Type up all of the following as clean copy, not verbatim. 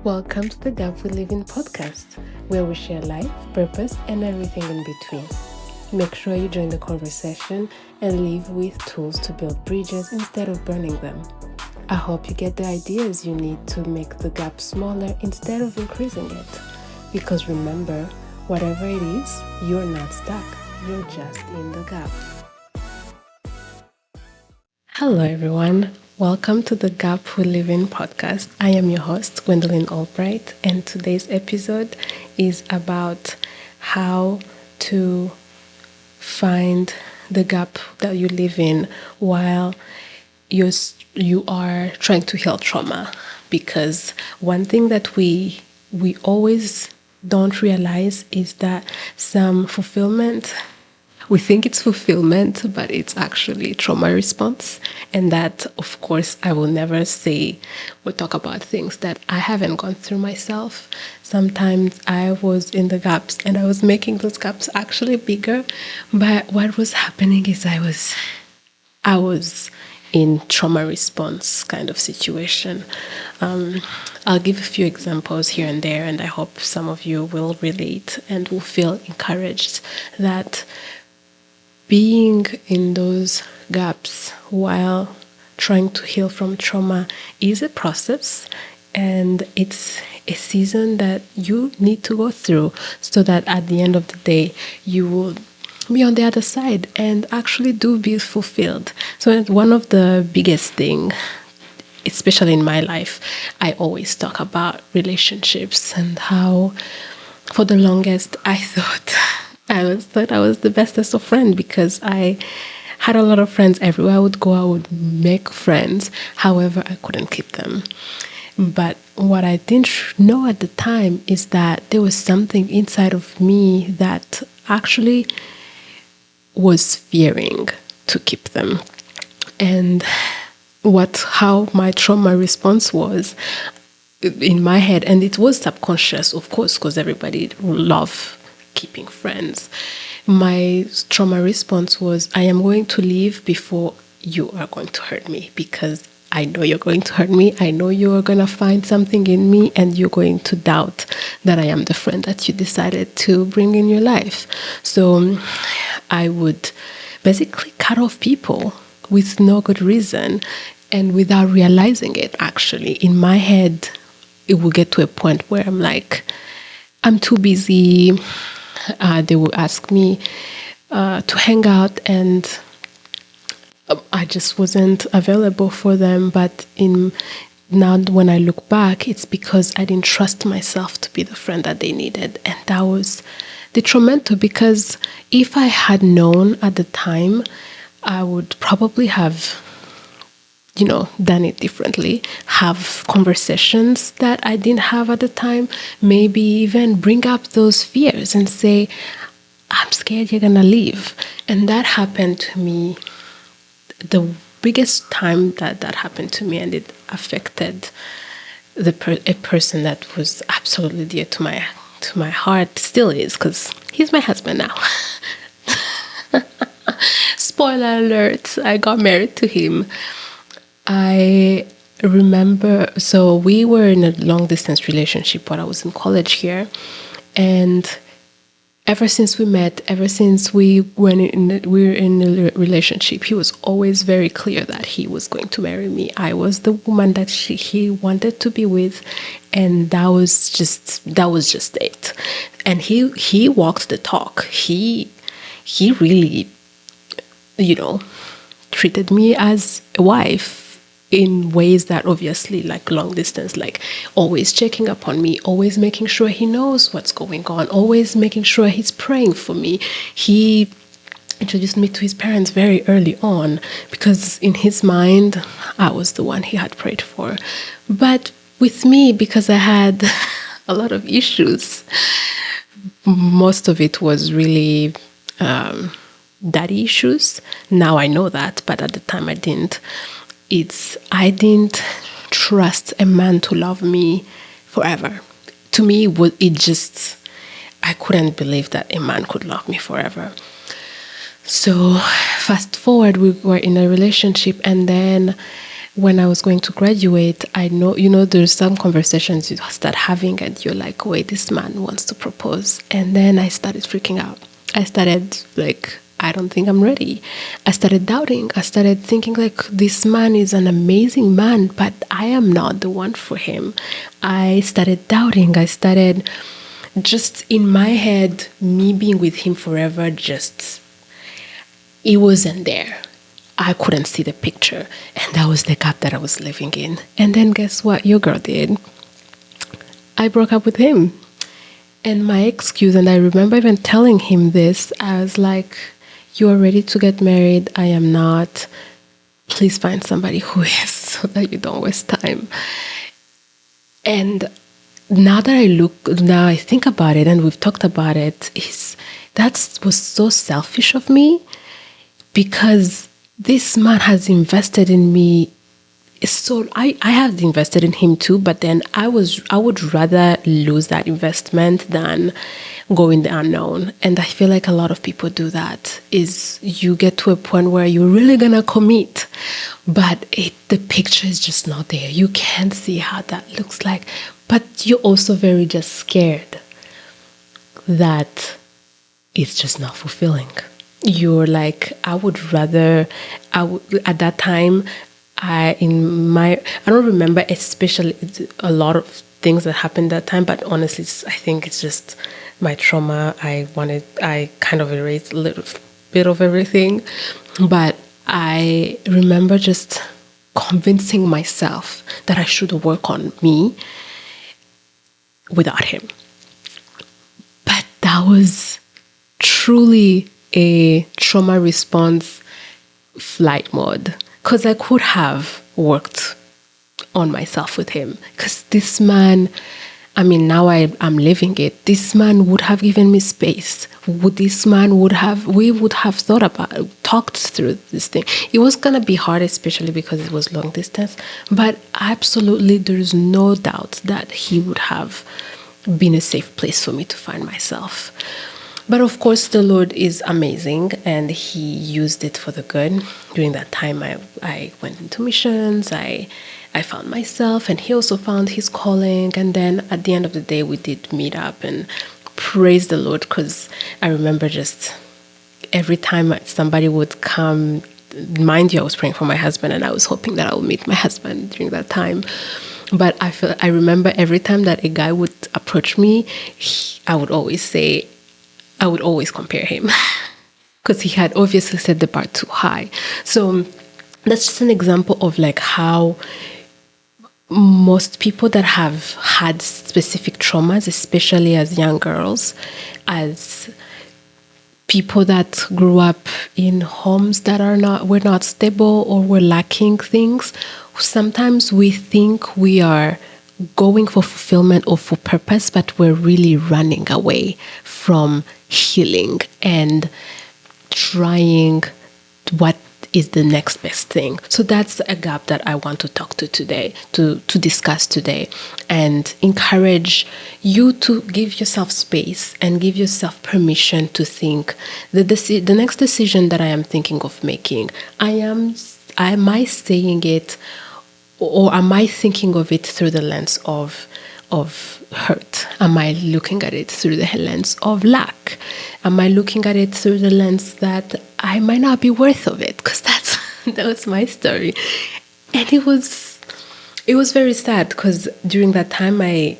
Welcome to the Gap We Live In podcast, where we share life, purpose, and everything in between. Make sure you join the conversation and leave with tools to build bridges instead of burning them. I hope you get the ideas you need to make the gap smaller instead of increasing it. Because remember, whatever it is, you're not stuck, you're just in the gap. Hello, everyone. Welcome to the Gap We Live In podcast. I am your host, Gwendolyn Albright, and today's episode is about how to find the gap that you live in while you are trying to heal trauma. Because one thing that we always don't realize is that some fulfillment, we think it's fulfillment, but it's actually trauma response. And that, of course, I will never say or talk about things that I haven't gone through myself. Sometimes I was in the gaps and I was making those gaps actually bigger. But what was happening is I was in trauma response kind of situation. I'll give a few examples here and there, and I hope some of you will relate and will feel encouraged that being in those gaps while trying to heal from trauma is a process, and it's a season that you need to go through so that at the end of the day you will be on the other side and actually do be fulfilled. So one of the biggest thing, especially in my life, I always talk about relationships and how for the longest I thought I was the bestest of friends because I had a lot of friends everywhere I would go. I would make friends. However, I couldn't keep them. But what I didn't know at the time is that there was something inside of me that actually was fearing to keep them. And how my trauma response was in my head, and it was subconscious, of course, because everybody love keeping friends. My trauma response was, I am going to leave before you are going to hurt me, because I know you're going to hurt me. I know you're going to find something in me and you're going to doubt that I am the friend that you decided to bring in your life. So I would basically cut off people with no good reason and without realizing it. Actually, in my head, it will get to a point where I'm like, I'm too busy. They will ask me to hang out, and I just wasn't available for them. But now when I look back, it's because I didn't trust myself to be the friend that they needed. And that was detrimental, because if I had known at the time, I would probably have done it differently, have conversations that I didn't have at the time, maybe even bring up those fears and say, I'm scared you're gonna leave. And that happened to me the biggest time that happened to me, and it affected a person that was absolutely dear to my heart, still is, because he's my husband now. Spoiler alert, I got married to him. I remember, so we were in a long distance relationship while I was in college here. And ever since we met, ever since we were in a relationship, he was always very clear that he was going to marry me. I was the woman that he wanted to be with. And that was just it. And he walked the talk. He really, treated me as a wife in ways that obviously, like long distance, like always checking up on me, always making sure he knows what's going on, always making sure he's praying for me. He introduced me to his parents very early on because in his mind, I was the one he had prayed for. But with me, because I had a lot of issues, most of it was really daddy issues. Now I know that, but at the time I didn't. I didn't trust a man to love me forever. To me, I couldn't believe that a man could love me forever. So fast forward, we were in a relationship, and then when I was going to graduate, I know, there's some conversations you start having and you're like, wait, this man wants to propose. And then I started freaking out. I started like, I don't think I'm ready. I started doubting. I started thinking like, this man is an amazing man, but I am not the one for him. I started doubting. I started just in my head, me being with him forever, just, it wasn't there. I couldn't see the picture. And that was the gap that I was living in. And then guess what your girl did? I broke up with him. And my excuse, and I remember even telling him this, I was like, you are ready to get married. I am not. Please find somebody who is so that you don't waste time. And now I think about it, and we've talked about it, that was so selfish of me, because this man has invested in me. So I have invested in him too, but then I would rather lose that investment than go in the unknown. And I feel like a lot of people do that, is you get to a point where you're really gonna commit, but the picture is just not there. You can't see how that looks like, but you're also very just scared that it's just not fulfilling. You're like, at that time, I don't remember especially a lot of things that happened that time, but honestly, I think it's just my trauma. I kind of erased a little bit of everything, but I remember just convincing myself that I should work on me without him. But that was truly a trauma response flight mode, because I could have worked on myself with him, because this man, I mean, now I'm living it. This man would have given me space. We would have talked through this thing. It was going to be hard, especially because it was long distance, but absolutely there's no doubt that he would have been a safe place for me to find myself. But of course, the Lord is amazing, and He used it for the good. During that time, I went into missions. I found myself, and He also found His calling. And then at the end of the day, we did meet up, and praise the Lord, because I remember just every time somebody would come, mind you, I was praying for my husband, and I was hoping that I would meet my husband during that time. But I remember every time that a guy would approach me, I would always compare him, because he had obviously set the bar too high. So that's just an example of like how most people that have had specific traumas, especially as young girls, as people that grew up in homes that were not stable or were lacking things, sometimes we think we are going for fulfillment or for purpose, but we're really running away from healing and trying what is the next best thing. So that's a gap that I want to talk to today, to discuss today, and encourage you to give yourself space and give yourself permission to think the next decision that I am thinking of making, am I saying it, or am I thinking of it through the lens of hurt? Am I looking at it through the lens of lack? Am I looking at it through the lens that I might not be worth of it? Because that was my story. And it was very sad, because during that time my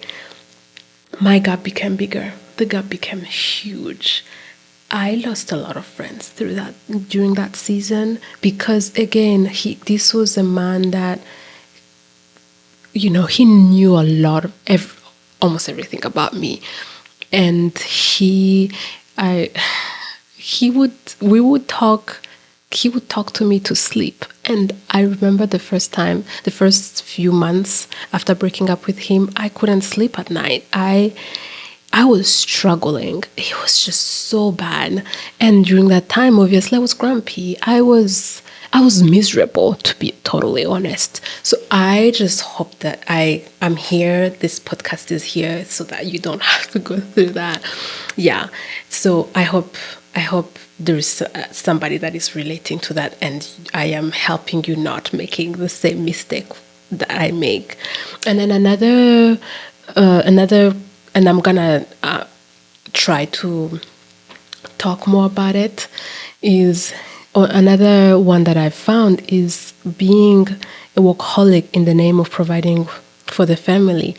gap became bigger. The gap became huge. I lost a lot of friends during that season, because again, this was a man that, he knew a lot of almost everything about me, and he would talk to me to sleep. And I remember the first few months after breaking up with him, I couldn't sleep at night. I was struggling. It was just so bad. And during that time, obviously, I was grumpy. I was miserable, to be totally honest. So I just hope that I'm here. This podcast is here so that you don't have to go through that. Yeah. So I hope I hope there is somebody that is relating to that, and I am helping you not making the same mistake that I make. And then another, and I'm gonna try to talk more about it, is or another one that I've found is being a workaholic in the name of providing for the family,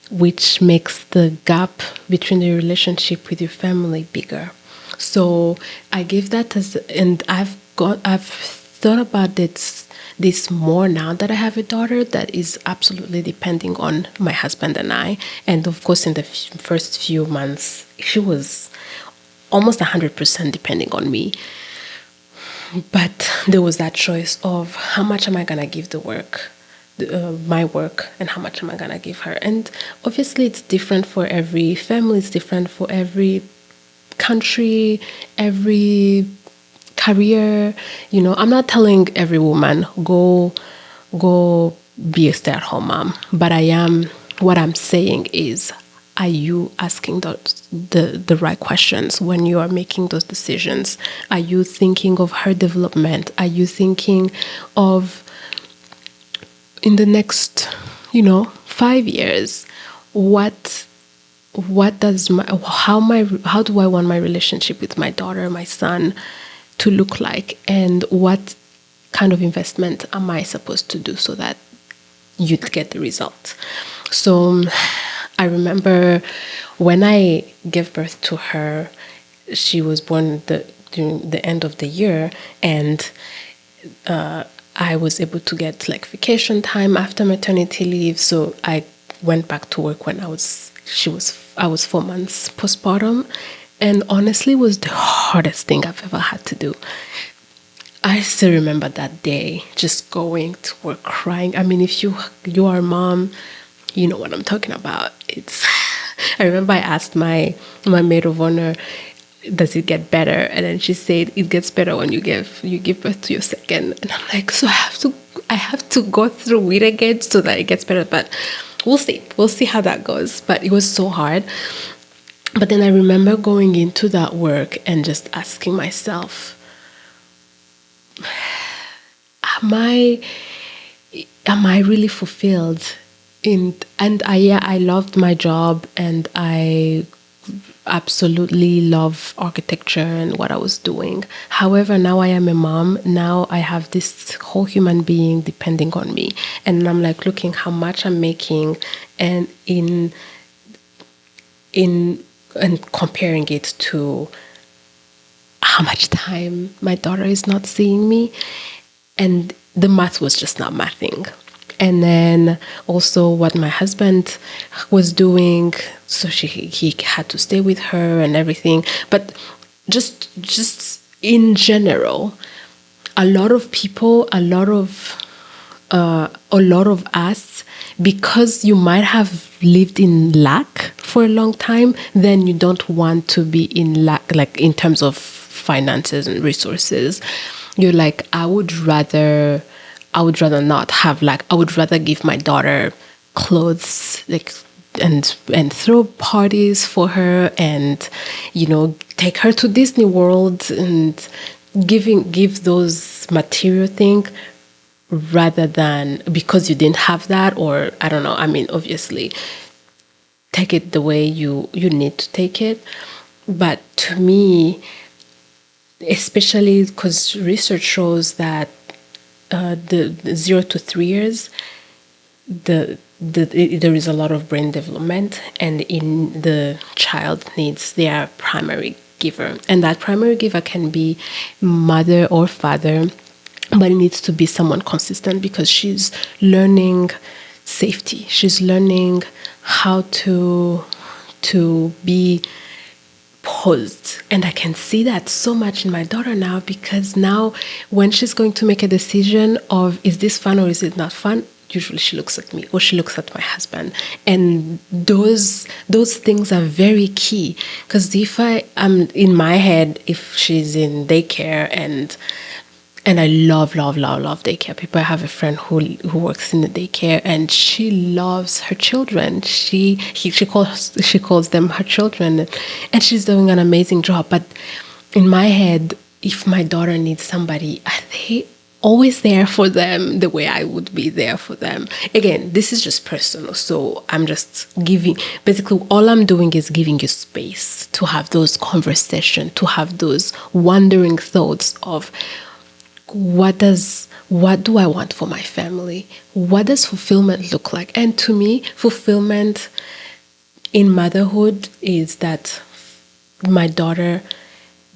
which makes the gap between the relationship with your family bigger. So I give that as, and I've thought about this more now that I have a daughter that is absolutely depending on my husband and I. And of course, in the first few months, she was almost 100% depending on me. But there was that choice of how much am I going to give the work, my work, and how much am I going to give her. And obviously, it's different for every family, it's different for every country, every career. I'm not telling every woman go be a stay-at-home mom, but what I'm saying is, are you asking the right questions when you are making those decisions? Are you thinking of her development? Are you thinking of, in the next 5 years, what does how do I want my relationship with my daughter, my son, to look like, and what kind of investment am I supposed to do so that you'd get the result? So I remember when I gave birth to her, she was born during the end of the year, and I was able to get like vacation time after maternity leave. So I went back to work when I was 4 months postpartum, and honestly, it was the hardest thing I've ever had to do. I still remember that day, just going to work crying. I mean, if you are a mom, you know what I'm talking about. It's I remember I asked my maid of honor, does it get better? And then she said it gets better when you give birth to your second. And I'm like, so I have to go through it again so that it gets better. But we'll see how that goes. But it was so hard. But then I remember going into that work and just asking myself, am I really fulfilled? I loved my job, and I absolutely love architecture and what I was doing. However, now I am a mom. Now I have this whole human being depending on me, and I'm like looking how much I'm making, and and comparing it to how much time my daughter is not seeing me, and the math was just not mathing. And then also what my husband was doing, so he had to stay with her and everything. But just in general, a lot of people, a lot of us, because you might have lived in lack for a long time, then you don't want to be in lack, like in terms of finances and resources. You're like, I would rather not have lack. I would rather give my daughter clothes, like, and throw parties for her, and take her to Disney World, and give those material things, rather than, because you didn't have that, or I don't know. I mean, obviously, take it the way you need to take it. But to me, especially because research shows that the 0 to 3 years, there is a lot of brain development, and in the child needs their primary giver, and that primary giver can be mother or father, but it needs to be someone consistent, because she's learning safety. She's learning how to be paused. And I can see that so much in my daughter now, because now when she's going to make a decision of, is this fun or is it not fun, usually she looks at me or she looks at my husband. And those things are very key, because if I am in my head, if she's in daycare, and I love daycare. I have a friend who works in the daycare, and she loves her children. She calls them her children, and she's doing an amazing job. But in my head, if my daughter needs somebody, are they always there for them the way I would be there for them? Again, this is just personal. So I'm just giving, basically, all I'm doing is giving you space to have those conversations, to have those wandering thoughts of what do I want for my family? What does fulfillment look like? And to me, fulfillment in motherhood is that my daughter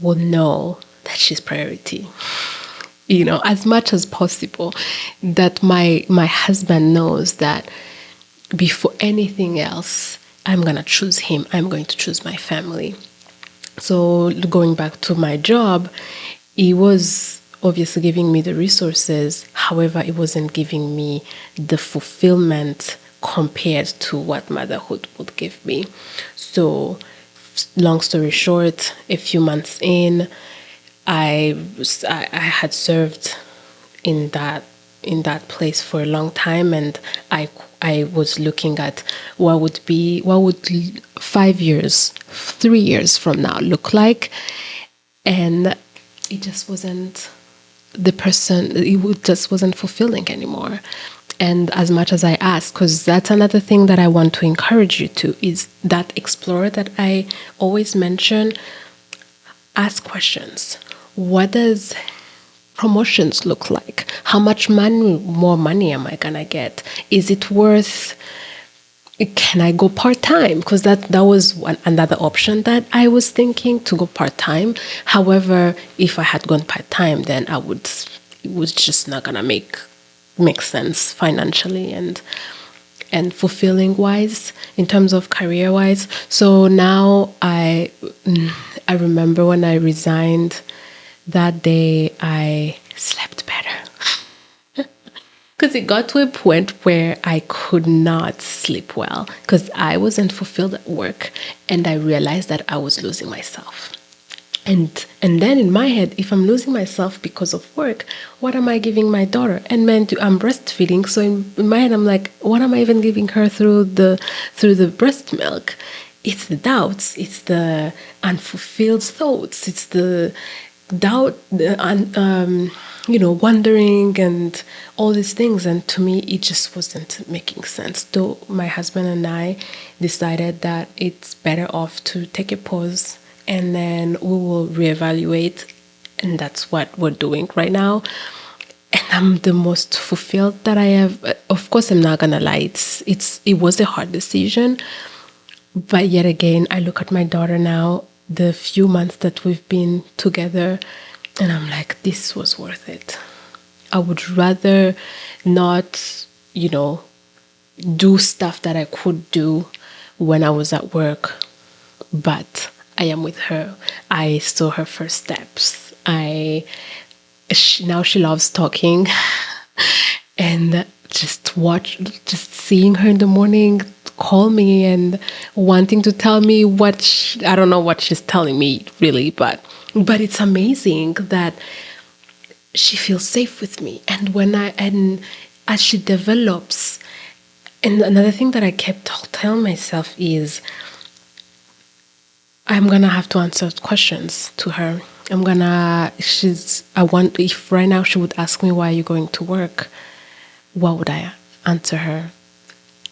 will know that she's priority. As much as possible, that my husband knows that before anything else, I'm going to choose him. I'm going to choose my family. So going back to my job, it was obviously giving me the resources. However, it wasn't giving me the fulfillment compared to what motherhood would give me. So long story short, a few months in, I had served in that place for a long time, and I was looking at what would 5 years, 3 years from now look like, and it just wasn't just wasn't fulfilling anymore. And as much as I ask, because that's another thing that I want to encourage you to, is that explorer that I always mention. Ask questions. What does promotions look like? How much more money am I gonna get? Is it worth? Can I go part time? Because that was another option that I was thinking, to go part time. However, if I had gone part time, then it was just not gonna make sense financially and fulfilling wise, in terms of career wise. So now I remember when I resigned, that day I slept better. Because it got to a point where I could not sleep well because I wasn't fulfilled at work, and I realized that I was losing myself. And then in my head, if I'm losing myself because of work, what am I giving my daughter? And man, I'm breastfeeding, so in my head I'm like, what am I even giving her through the breast milk? It's the doubts, it's the unfulfilled thoughts, it's the doubt, wondering and all these things. And to me, it just wasn't making sense. So my husband and I decided that it's better off to take a pause, and then we will reevaluate. And that's what we're doing right now. And I'm the most fulfilled that I have. Of course, I'm not gonna lie. It was a hard decision, but yet again, I look at my daughter now, the few months that we've been together, and I'm like, this was worth it. I would rather not, do stuff that I could do when I was at work, but I am with her. I saw her first steps. Now she loves talking, and just seeing her in the morning call me and wanting to tell me I don't know what she's telling me really, but it's amazing that she feels safe with me. And as she develops, and another thing that I kept telling myself is, I'm gonna have to answer questions to her. If right now she would ask me, why are you going to work? What would I answer her?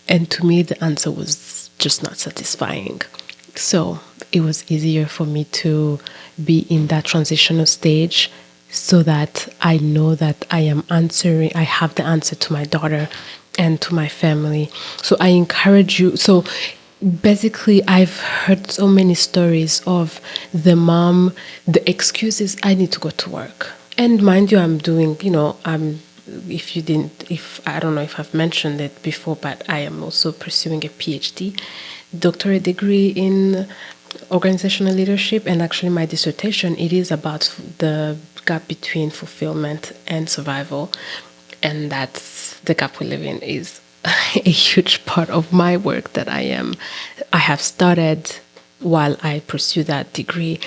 And to me, the answer was just not satisfying. So it was easier for me to be in that transitional stage, so that I know that I have the answer to my daughter and to my family. So I encourage you. So basically, I've heard so many stories of the mom, the excuses, I need to go to work. And mind you, I'm doing, if I don't know if I've mentioned it before, but I am also pursuing a PhD, doctorate degree in organizational leadership. And actually my dissertation, it is about the gap between fulfillment and survival. And that's the gap we live in is a huge part of my work that I have started while I pursue that degree.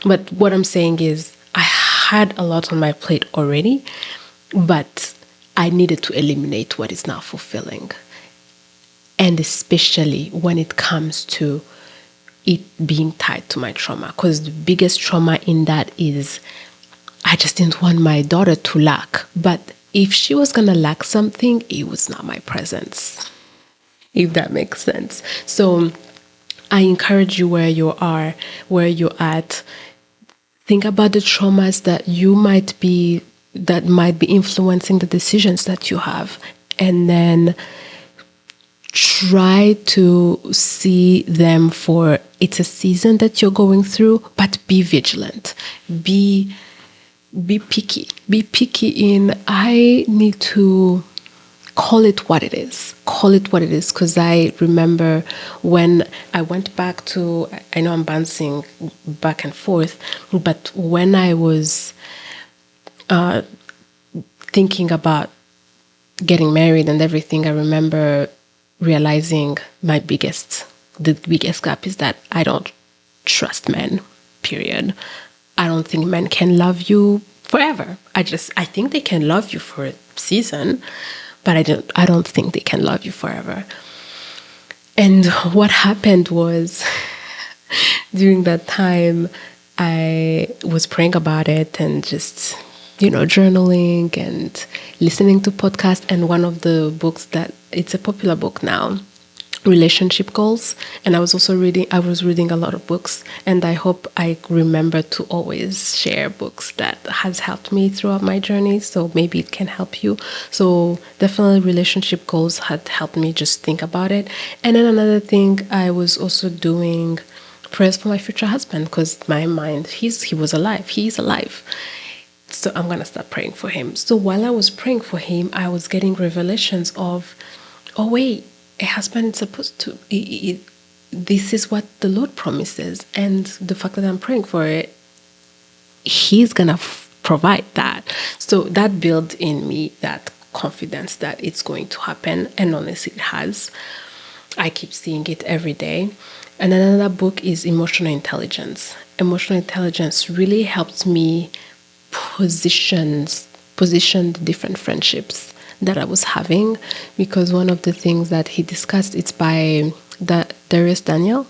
But what I'm saying is, I had a lot on my plate already, but I needed to eliminate what is not fulfilling. And especially when it comes to it being tied to my trauma, because the biggest trauma in that is I just didn't want my daughter to lack. But if she was going to lack something, it was not my presence, if that makes sense. So I encourage you, where you are, where you're at, think about the traumas that might be influencing the decisions that you have, and then try to see them for it's a season that you're going through, but be vigilant. Be picky. Be picky in, I need to call it what it is. Call it what it is. Because I remember when I went back to, I know I'm bouncing back and forth, but when I was thinking about getting married and everything, I remember realizing the biggest gap is that I don't trust men, period. I don't think men can love you forever. I think they can love you for a season, but I don't think they can love you forever. And what happened was during that time, I was praying about it and just, journaling and listening to podcasts. And one of the books that it's a popular book now, Relationship Goals. And I was reading a lot of books, and I hope I remember to always share books that has helped me throughout my journey. So maybe it can help you. So definitely Relationship Goals had helped me just think about it. And then another thing, I was also doing prayers for my future husband, because my mind, he is alive. So I'm going to start praying for him. So while I was praying for him, I was getting revelations of, oh wait, a husband is supposed to, this is what the Lord promises. And the fact that I'm praying for it, he's going to provide that. So that built in me that confidence that it's going to happen. And honestly, it has. I keep seeing it every day. And another book is Emotional Intelligence. Emotional Intelligence really helped me position the different friendships that I was having, because one of the things that he discussed, it's by Dr. Darius Daniel,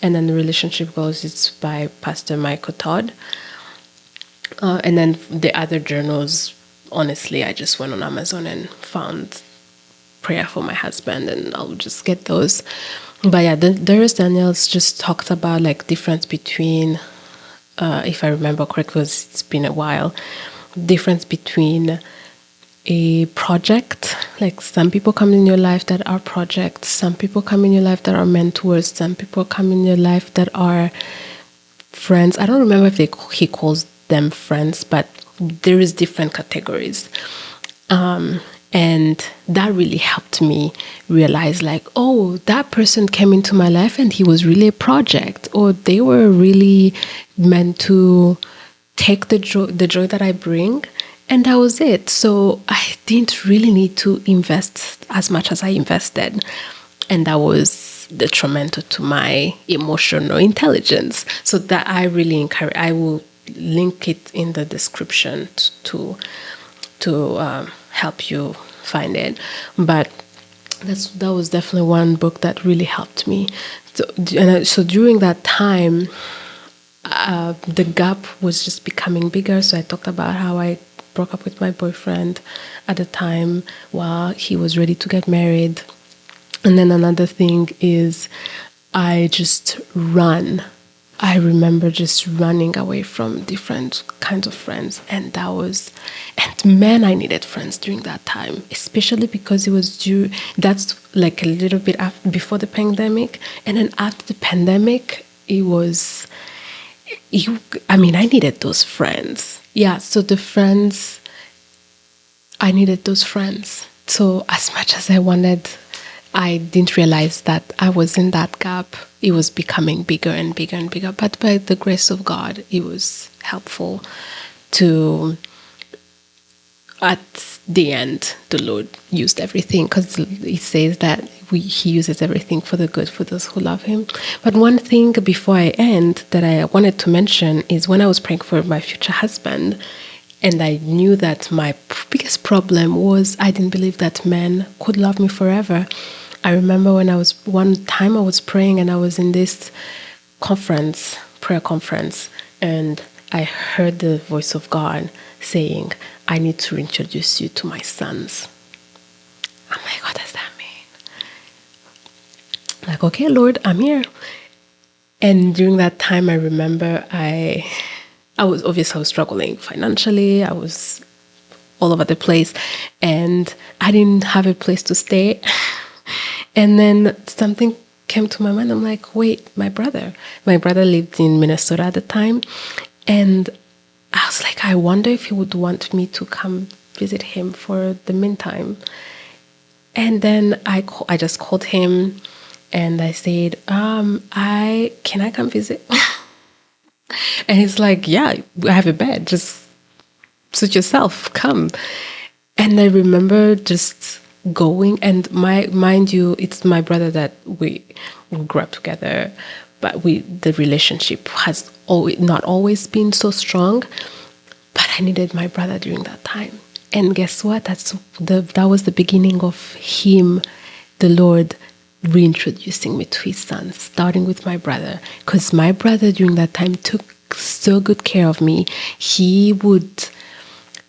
and then the Relationship Goals, it's by Pastor Michael Todd. And then the other journals, honestly, I just went on Amazon and found Prayer for My Husband, and I'll just get those. But yeah, Darius Daniels just talked about like difference between, if I remember correctly, because it's been a while, difference between a project, like some people come in your life that are projects, some people come in your life that are mentors, some people come in your life that are friends. I don't remember if he calls them friends, but there is different categories. And that really helped me realize, like, oh, that person came into my life and he was really a project, or they were really meant to take the joy that I bring, and that was it. So I didn't really need to invest as much as I invested, and that was detrimental to my emotional intelligence. So that I really encourage. I will link it in the description to help you find it. But that was definitely one book that really helped me. So during that time, the gap was just becoming bigger. So I talked about how I broke up with my boyfriend at the time while he was ready to get married. And then another thing is I just ran. I remember just running away from different kinds of friends. And man, I needed friends during that time, especially because it was that's like a little bit before the pandemic. And then after the pandemic, I needed those friends. Yeah, so I needed those friends. So as much as I wanted, I didn't realize that I was in that gap. It was becoming bigger and bigger and bigger. But by the grace of God, it was helpful to, at the end, the Lord used everything, because He says that He uses everything for the good for those who love Him. But one thing before I end that I wanted to mention is when I was praying for my future husband, and I knew that my biggest problem was I didn't believe that men could love me forever. I remember when one time I was praying and I was in this prayer conference, and I heard the voice of God saying, I need to introduce you to my sons. I'm like, what does that mean? Like, okay, Lord, I'm here. And during that time, I remember I was struggling financially. I was all over the place, and I didn't have a place to stay. And then something came to my mind. I'm like, wait, my brother lived in Minnesota at the time, and I was like, I wonder if he would want me to come visit him for the meantime. And then I just called him and I said, can I come visit? And he's like, yeah, I have a bed. Just suit yourself, come. And I remember just going, and mind you, it's my brother that we grew up together, but the relationship has not always been so strong. But I needed my brother during that time. And guess what? That was the beginning of him, the Lord, reintroducing me to his sons, starting with my brother. Because my brother during that time took so good care of me. He would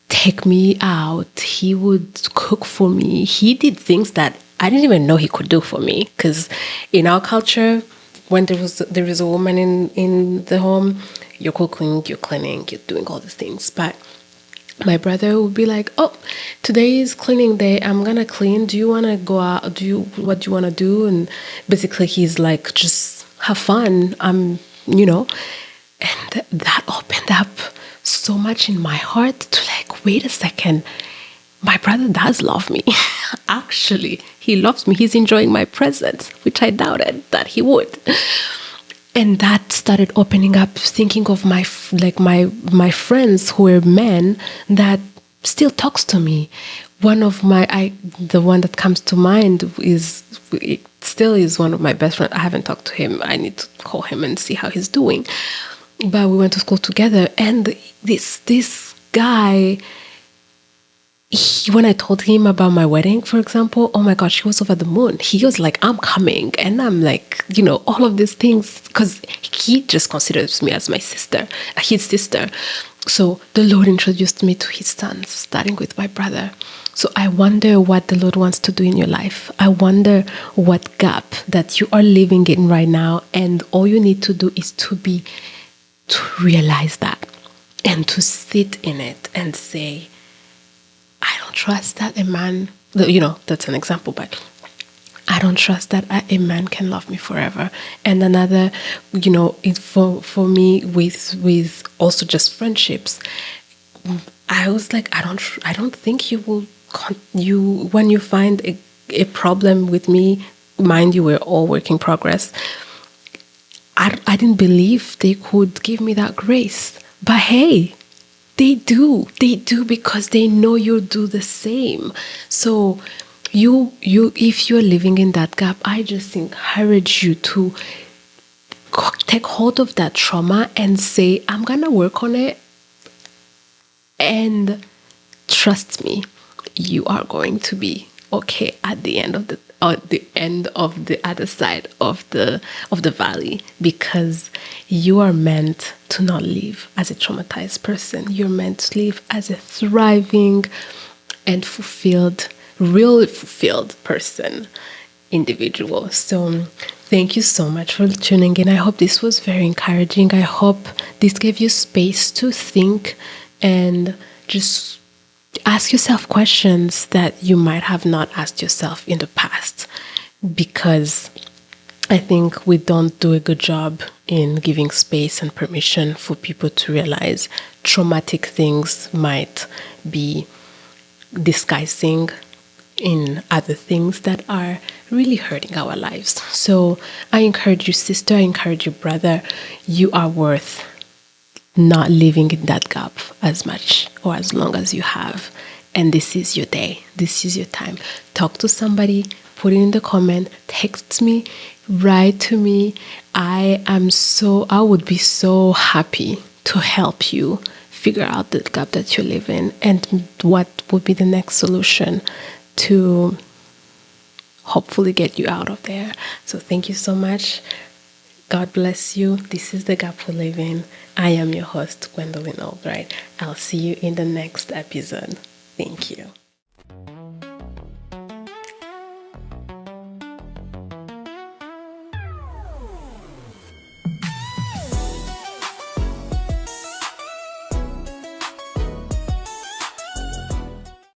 take me out. He would cook for me. He did things that I didn't even know he could do for me. Because in our culture, when there is a woman in the home, you're cooking, you're cleaning, you're doing all these things. But my brother would be like, oh, today is cleaning day. I'm going to clean. Do you want to go out? What do you want to do? And basically he's like, just have fun. And that opened up so much in my heart to like, wait a second. My brother does love me. Actually, he loves me. He's enjoying my presence, which I doubted that he would. And that started opening up, thinking of my friends who were men that still talks to me. The one that comes to mind still is one of my best friends. I haven't talked to him. I need to call him and see how he's doing. But we went to school together, and this guy, when I told him about my wedding, for example, oh my gosh, he was over the moon. He was like, I'm coming. And I'm like, all of these things, because he just considers me as his sister. So the Lord introduced me to his sons, starting with my brother. So I wonder what the Lord wants to do in your life. I wonder what gap that you are living in right now. And all you need to do is to realize that and to sit in it and say, I don't trust that a man, that's an example, but I don't trust that a man can love me forever. And another, for me with also just friendships, I was like, I don't think you will, when you find a problem with me, mind you, we're all work in progress. I didn't believe they could give me that grace, but hey, they do because they know you'll do the same. So if you're living in that gap, I just encourage you to take hold of that trauma and say, I'm gonna work on it, and trust me, you are going to be okay at the end of the other side of the valley, because you are meant to not live as a traumatized person. You're meant to live as a thriving and really fulfilled person, individual. So thank you so much for tuning in. I hope this was very encouraging. I hope this gave you space to think and just ask yourself questions that you might have not asked yourself in the past, because I think we don't do a good job in giving space and permission for people to realize traumatic things might be disguising in other things that are really hurting our lives. So I encourage you, sister, I encourage you, brother, you are worth not living in that gap as much or as long as you have. And this is your day. This is your time. Talk to somebody, put it in the comment, text me, write to me. I would be so happy to help you figure out the gap that you live in and what would be the next solution to hopefully get you out of there. So thank you so much. God bless you. This is The Gap We Live In. I am your host, Gwendolyn Albright. I'll see you in the next episode. Thank you.